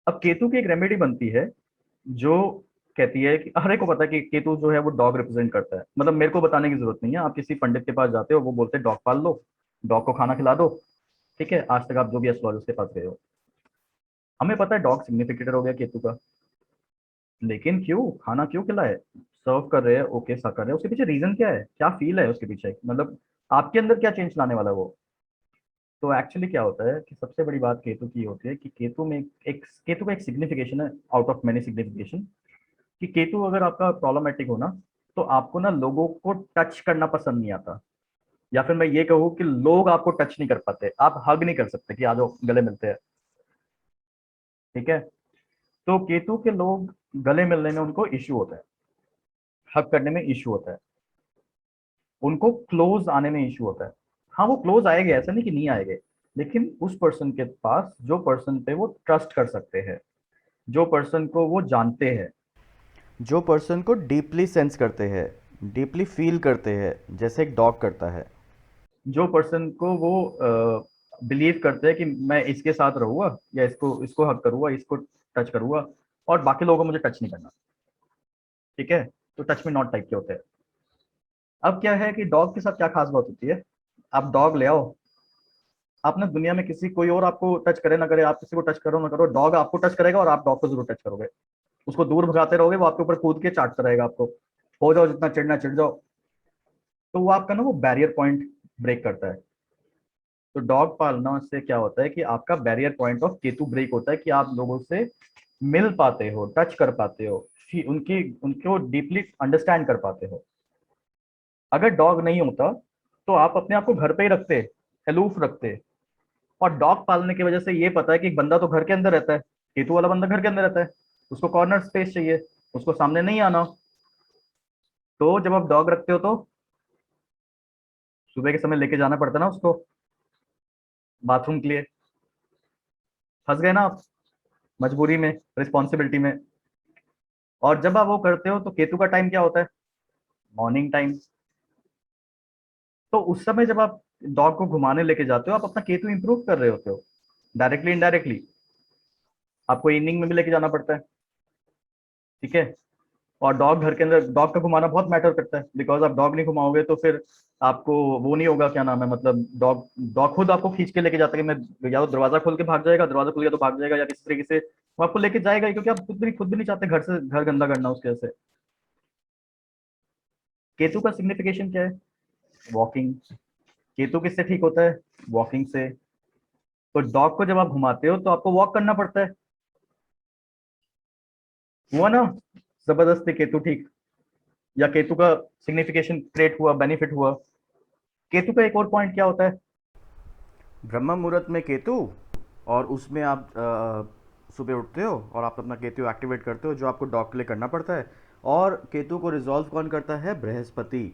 अब केतु की एक रेमेडी बनती है जो कहती है कि हर एक को पता है कि केतु जो है वो डॉग रिप्रेजेंट करता है, मतलब मेरे को बताने की जरूरत नहीं है। आप किसी पंडित के पास जाते हो, वो बोलते हैं डॉग पाल लो, डॉग को खाना खिला दो। ठीक है, आज तक आप जो भी एस्ट्रोलॉजिस्ट के पास गए हो, हमें पता है डॉग सिग्निफिकेटर हो गया केतु का। लेकिन क्यों खाना क्यों खिलाए, सर्व कर रहे हैं, ओके सा कर रहे हैं, उसके पीछे रीजन क्या है, क्या फील है उसके पीछे, मतलब आपके अंदर क्या चेंज लाने वाला है वो। तो एक्चुअली क्या होता है कि सबसे बड़ी बात केतु की होती है कि केतु में केतु का एक सिग्निफिकेशन है आउट ऑफ मैनी सिग्निफिकेशन, कि केतु अगर आपका प्रॉब्लमेटिक हो ना, तो आपको ना लोगों को टच करना पसंद नहीं आता, या फिर मैं ये कहूँ कि लोग आपको टच नहीं कर पाते, आप हग नहीं कर सकते कि आ जाओ गले मिलते हैं। ठीक है, तो केतु के लोग गले मिलने में उनको इश्यू होता है, हग करने में इश्यू होता है, उनको क्लोज आने में इश्यू होता है। हाँ वो क्लोज आएंगे, ऐसा नहीं कि नहीं आएंगे, लेकिन उस पर्सन के पास जो पर्सन पे वो ट्रस्ट कर सकते हैं, जो पर्सन को वो जानते हैं, जो पर्सन को डीपली सेंस करते हैं, डीपली फील करते हैं, जैसे एक डॉग करता है। जो पर्सन को वो बिलीव करते हैं कि मैं इसके साथ रहूंगा, या इसको इसको हक करूंगा, इसको टच करूंगा, और बाकी लोगों को मुझे टच नहीं करना। ठीक है, तो टच में नॉट टाइप के होते हैं। अब क्या है कि डॉग के साथ क्या खास बात होती है, आप डॉग ले आओ, आपने दुनिया में किसी कोई और आपको टच करे ना करे, आप किसी को टच करो ना करो, डॉग आपको टच करेगा और आप डॉग को जरूर टच करोगे। उसको दूर भगाते रहोगे, वो आपके ऊपर कूद के चाटता रहेगा आपको, हो जाओ जितना चिढ़ना चिढ़ जाओ। तो वो आपका ना वो बैरियर पॉइंट ब्रेक करता है। तो डॉग पालना से क्या होता है कि आपका barrier point of Ketu break होता है, कि आप लोगों से मिल पाते हो, टच कर पाते हो, उनकी उनको डीपली अंडरस्टैंड कर पाते हो। अगर डॉग नहीं होता तो आप अपने आप को घर पे ही रखते, अलूफ रखते। और डॉग पालने की वजह से ये पता है कि एक बंदा तो घर के अंदर रहता है, केतु वाला बंदा घर के अंदर रहता है, उसको कॉर्नर स्पेस चाहिए, उसको सामने नहीं आना। तो जब आप डॉग रखते हो तो सुबह के समय लेके जाना पड़ता है ना उसको बाथरूम के लिए, फंस गए ना आप मजबूरी में, रिस्पॉन्सिबिलिटी में। और जब आप वो करते हो तो केतु का टाइम क्या होता है, मॉर्निंग टाइम। तो उस समय जब आप डॉग को घुमाने लेके जाते हो, आप अपना केतु इंप्रूव कर रहे होते हो, डायरेक्टली इनडायरेक्टली। आपको इवनिंग में भी लेके जाना पड़ता है। ठीक है, और डॉग घर के अंदर, डॉग का घुमाना बहुत मैटर करता है, बिकॉज आप डॉग नहीं घुमाओगे तो फिर आपको वो नहीं होगा, क्या नाम है, मतलब डॉग डॉग खुद आपको खींच के लेके जाता है कि मैं, या तो दरवाजा खोल के भाग जाएगा, दरवाजा खुल गया तो भाग जाएगा, या किसी तरीके से वो आपको लेके जाएगा ही, क्योंकि आप खुद भी नहीं चाहते घर से घर गंदा करना उसके वजह से। केतु का सिग्निफिकेशन क्या है, वॉकिंग। केतु किससे ठीक होता है, वॉकिंग से। तो डॉग को जब आप घुमाते हो तो आपको वॉक करना पड़ता है, हुआ ना, जबरदस्ती केतु ठीक, या केतु का सिग्निफिकेशन क्रिएट हुआ, बेनिफिट हुआ। केतु का एक और पॉइंट क्या होता है, ब्रह्म मुहूर्त में केतु, और उसमें आप सुबह उठते हो और आप अपना केतु एक्टिवेट करते हो, जो आपको डॉग के लिए करना पड़ता है। और केतु को रिजॉल्व कौन करता है, बृहस्पति।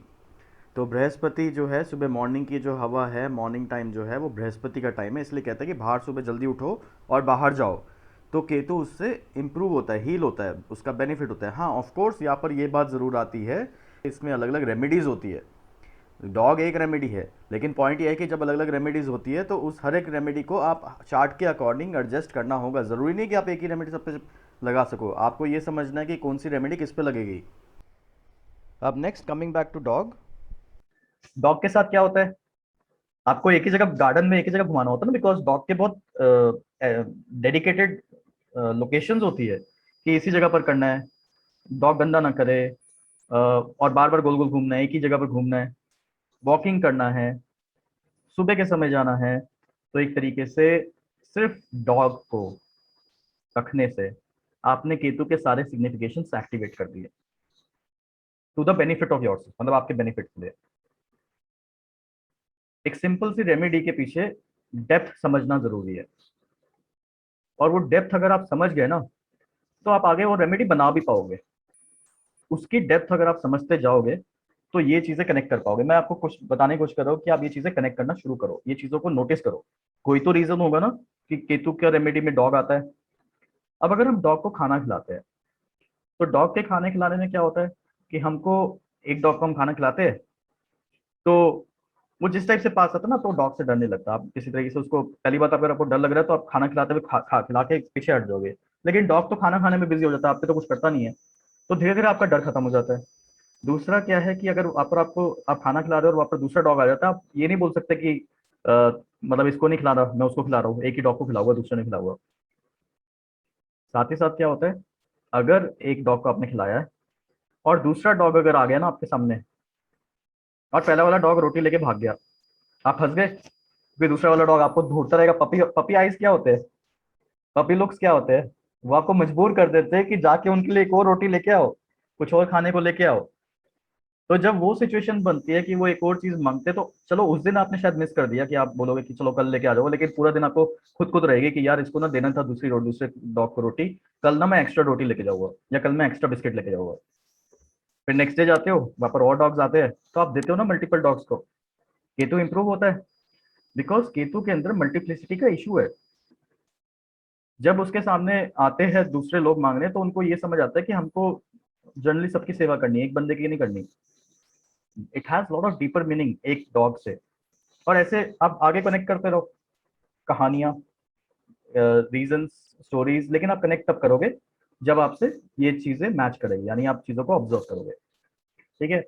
तो बृहस्पति जो है, सुबह मॉर्निंग की जो हवा है, मॉर्निंग टाइम जो है वो बृहस्पति का टाइम है, इसलिए कहता है कि बाहर सुबह जल्दी उठो और बाहर जाओ। तो केतु उससे इम्प्रूव होता है, हील होता है, उसका बेनिफिट होता है। हाँ ऑफ कोर्स यहाँ पर ये बात ज़रूर आती है, इसमें अलग अलग रेमेडीज़ होती है। डॉग एक रेमेडी है, लेकिन पॉइंट ये है कि जब अलग अलग रेमेडीज़ होती है तो उस हर एक रेमेडी को आप चार्ट के अकॉर्डिंग एडजस्ट करना होगा। ज़रूरी नहीं कि आप एक ही रेमेडी सब पे लगा सको, आपको ये समझना है कि कौन सी रेमेडी किस पे लगेगी। अब next coming back to dog. Dog के साथ क्या होता है, आपको एक ही जगह गार्डन में एक ही जगह घुमाना होता है ना, बिकॉज डॉग के बहुत डेडिकेटेड लोकेशंस होती है कि इसी जगह पर करना है, डॉग गंदा ना करे, और बार बार गोल गोल घूमना है, एक ही जगह पर घूमना है, वॉकिंग करना है, सुबह के समय जाना है। तो एक तरीके से सिर्फ डॉग को रखने से आपने केतु के सारे सिग्निफिकेशंस एक्टिवेट कर दिए, to the benefit of yours, मतलब आपके बेनिफिट के लिए। एक सिंपल सी रेमेडी के पीछे डेप्थ समझना जरूरी है, और वो डेप्थ अगर आप समझ गए ना, तो आप आगे वो रेमेडी बना भी पाओगे। उसकी डेप्थ अगर आप समझते जाओगे तो ये चीजें कनेक्ट कर पाओगे। मैं आपको कुछ बताने की कोशिश कर रहा हूँ कि आप ये चीजें कनेक्ट करना शुरू करो, ये चीजों को नोटिस करो। कोई तो रीजन होगा ना कि केतु के रेमेडी में डॉग आता है। अब अगर हम डॉग को खाना खिलाते हैं, तो डॉग के खाने खिलाने में क्या होता है कि हमको, एक डॉग को हम खाना खिलाते हैं, तो वो जिस टाइप से पास आता है ना, तो डॉग से डरने लगता है। आप किसी तरीके से उसको, पहली बात अगर आपको डर लग रहा है तो आप खाना खिलाते हुए खिला के पीछे हट जाओगे। लेकिन डॉग तो खाना खाने में बिजी हो जाता है, आप पे तो कुछ करता नहीं है। तो धीरे धीरे आपका डर खत्म हो जाता है। दूसरा क्या है कि अगर आप पर आपको आप खाना खिला रहे हो और वहाँ पर दूसरा डॉग आ जाता है, आप ये नहीं बोल सकते कि मतलब इसको नहीं खिला रहा, मैं उसको खिला रहा हूँ, एक ही डॉग को खिला हुआ, दूसरे ने खिला हुआ। साथ ही साथ क्या होता है, अगर एक डॉग को आपने खिलाया है और दूसरा डॉग अगर आ गया ना आपके सामने, और पहला वाला डॉग रोटी लेके भाग गया, आप फंस गए। फिर दूसरा वाला डॉग आपको ढूंढता रहेगा। पपी पपी आइज क्या होते हैं, पपी लुक्स क्या होते हैं, वो आपको मजबूर कर देते हैं कि जाके उनके लिए एक और रोटी लेके आओ, कुछ और खाने को लेके आओ। तो जब वो सिचुएशन बनती है कि वो एक और चीज मांगते, तो चलो उस दिन आपने शायद मिस कर दिया कि आप बोलोगे कि चलो कल लेके आ जाओ, लेकिन पूरा दिन आपको खुद खुद रहेगी कि यार इसको ना देना था दूसरी रोटी, दूसरे डॉग को रोटी, कल ना मैं एक्स्ट्रा रोटी लेके जाऊंगा, या कल मैं एक्स्ट्रा बिस्किट लेके जाऊंगा। फिर नेक्स्ट डे जाते हो, वहां पर और डॉग्स आते हैं, तो आप देते हो ना मल्टीपल डॉग्स को, केतु इंप्रूव होता है। बिकॉज केतु के अंदर मल्टीप्लिसिटी का इशू है। जब उसके सामने आते हैं दूसरे लोग मांगने, तो उनको ये समझ आता है कि हमको जनरली सबकी सेवा करनी है, एक बंदे की नहीं करनी। It has lot of deeper meaning एक डॉग से। और ऐसे आप आगे कनेक्ट करते रहो, कहानियां, रीजंस, स्टोरीज, लेकिन आप कनेक्ट तब करोगे जब आपसे ये चीजें मैच करेगी, यानी आप चीजों को ऑब्जर्व करोगे। ठीक है।